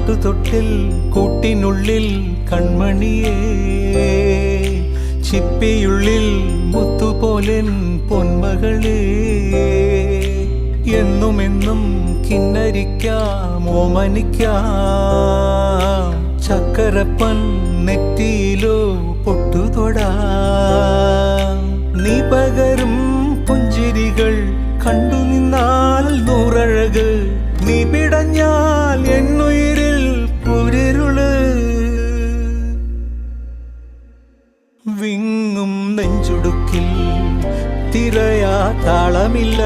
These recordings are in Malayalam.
പാട്ടുതൊട്ടിൽ കൂട്ടിനുള്ളിൽ കൺമണിയേ, ചിപ്പിയുള്ളിൽ മുത്തുപോലെൻ പൊന്മകളേ. എന്നുമെന്നും കിന്നരിക്കാം ഓമനിക്കാം, ചക്കരപ്പൻ നെറ്റിയിലോ പൊട്ടുതൊടാം. നീ പകരും പുഞ്ചിരികൾ കണ്ടു നിന്നാൽ നൂറഴക്, നീ പിടഞ്ഞാൽ എന്നുയിരിൽ കുരിരുള്. വിങ്ങും നെഞ്ചുടുക്കിൽ തിരയാ താളമില്ല,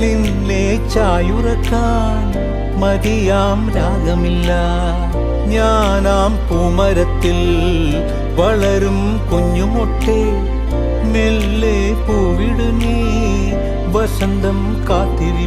നിന്നെ ചായുറക്കാൻ മതിയാം രാഗമില്ല. ഞാനാം പൂമരത്തിൽ വളരും കുഞ്ഞുമൊട്ടെ, മെല്ലെ പൂവിടു നീ വസന്തം കാത്തിരി.